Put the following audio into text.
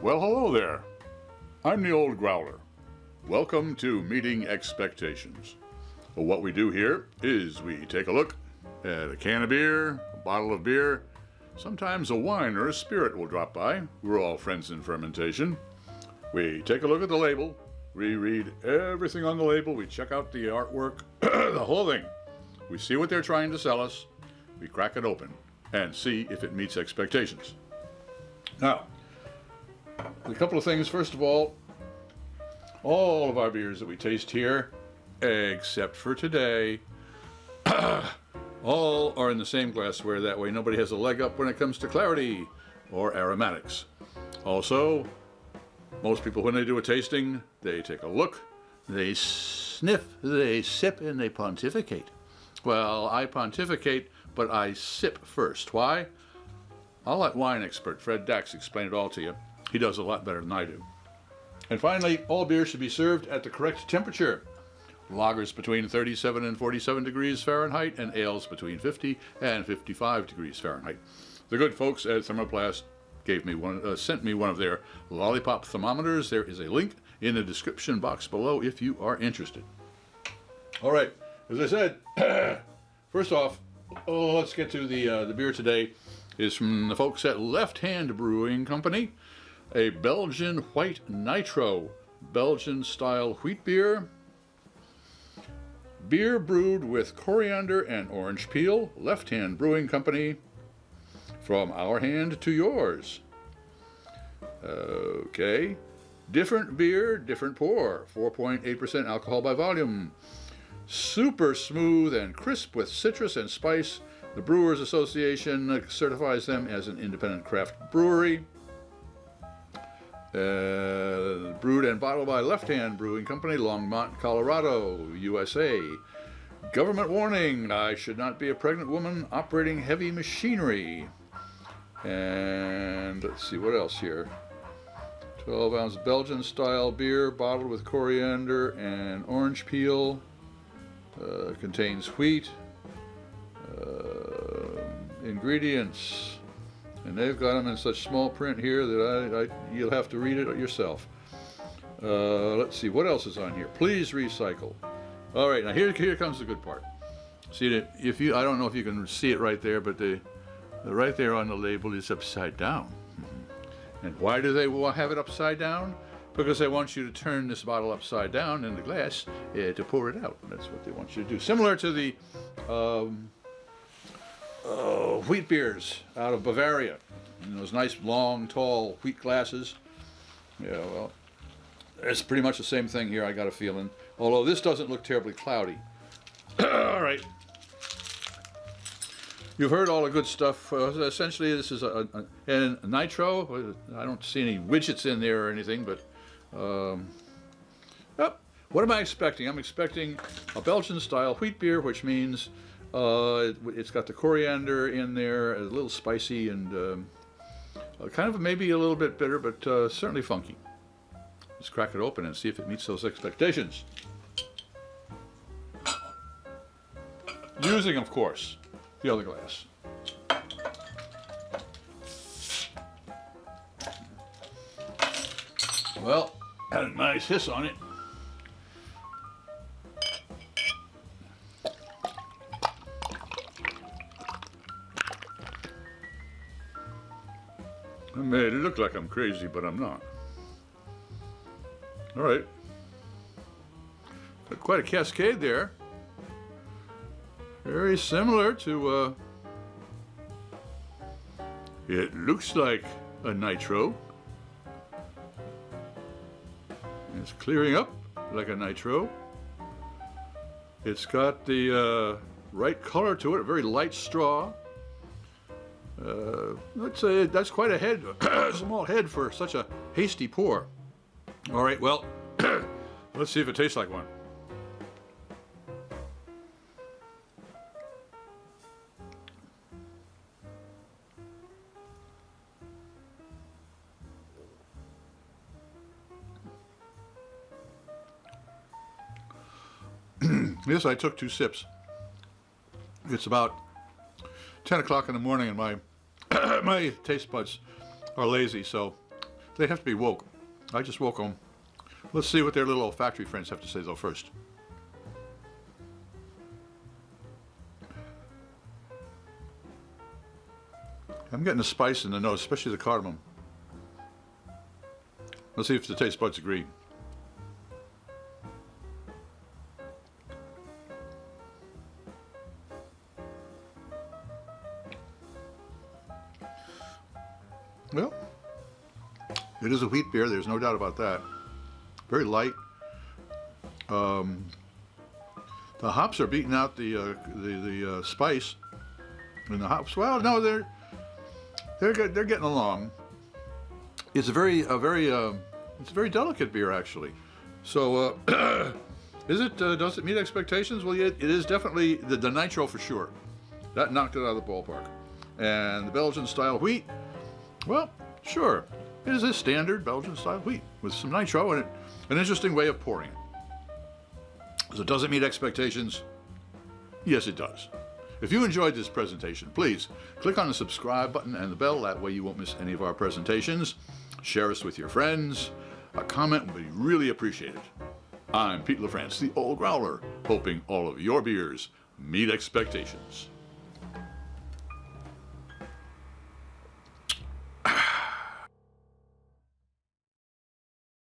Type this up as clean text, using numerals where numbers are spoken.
Well, hello there. I'm the old Growler. Welcome to Meeting Expectations. Well, what we do here is we take a look at a can of beer, a bottle of beer, sometimes a wine or a spirit will drop by. We're all friends in fermentation. We take a look at the label, we read everything on the label, we check out the artwork, the whole thing. We see what they're trying to sell us, we crack it open, and see if it meets expectations. Now, a couple of things. First of all of our beers that we taste here, except for today, all are in the same glassware. That way nobody has a leg up when it comes to clarity or aromatics. Also, most people, when they do a tasting, they take a look, they sniff, they sip, and they pontificate. Well, I pontificate, but I sip first. Why? I'll let wine expert Fred Dax explain it all to you. He does a lot better than I do. And finally, all beer should be served at the correct temperature. Lagers between 37 and 47 degrees Fahrenheit, and ales between 50 and 55 degrees Fahrenheit. The good folks at Thermoplast sent me one of their lollipop thermometers. There is a link in the description box below if you are interested. All right, as I said, first off, let's get to the beer today. Is from the folks at Left Hand Brewing Company, a Belgian White Nitro, Belgian-Style Wheat Beer. Beer brewed with Coriander and Orange Peel, Left Hand Brewing Company. From our hand to yours. Okay. Different beer, different pour. 4.8% alcohol by volume. Super smooth and crisp with citrus and spice. The Brewers Association certifies them as an independent craft brewery. Brewed and bottled by Left Hand Brewing Company, Longmont, Colorado, USA. Government warning, I should not be a pregnant woman operating heavy machinery. And let's see what else here. 12-ounce Belgian-style beer bottled with coriander and orange peel. Contains wheat. Ingredients. And they've got them in such small print here that you'll have to read it yourself. Let's see, what else is on here? Please recycle. All right, now here comes the good part. See, I don't know if you can see it right there, but right there on the label is upside down. And why do they have it upside down? Because they want you to turn this bottle upside down in the glass to pour it out. That's what they want you to do. Similar to the wheat beers out of Bavaria, in those nice, long, tall wheat glasses. Yeah, well, it's pretty much the same thing here, I got a feeling. Although this doesn't look terribly cloudy. All right. You've heard all the good stuff. Essentially, this is a nitro. I don't see any widgets in there or anything, but what am I expecting? I'm expecting a Belgian-style wheat beer, which means it's got the coriander in there, a little spicy and kind of maybe a little bit bitter, but certainly funky. Let's crack it open and see if it meets those expectations. Using, of course, the other glass. Well, had a nice hiss on it. I made it look like I'm crazy, but I'm not. All right. Got quite a cascade there. Very similar to, it looks like a nitro. It's clearing up like a nitro. It's got the right color to it, a very light straw. Let's say that's quite a head, small head for such a hasty pour. All right, well, let's see if it tastes like one. Yes, I took 2 sips. It's about 10 o'clock in the morning and my my taste buds are lazy, so They have to be woke. I just woke them. Let's see what their little olfactory friends have to say, though, first. I'm getting the spice in the nose, especially the cardamom. Let's see if the taste buds agree. Well, it is a wheat beer. There's no doubt about that. Very light. The hops are beating out the spice, and the hops. Well, no, they're getting along. It's a very delicate beer, actually. So, does it meet expectations? Well, it is definitely the Nitro for sure. That knocked it out of the ballpark. And the Belgian-Style Wheat, well, sure. It is a standard Belgian-Style Wheat with some Nitro and an interesting way of pouring it. So does it meet expectations? Yes, it does. If you enjoyed this presentation, please click on the subscribe button and the bell. That way you won't miss any of our presentations. Share us with your friends. A comment would be really appreciated. I'm Pete LaFrance, the Old Growler, hoping all of your beers meet expectations.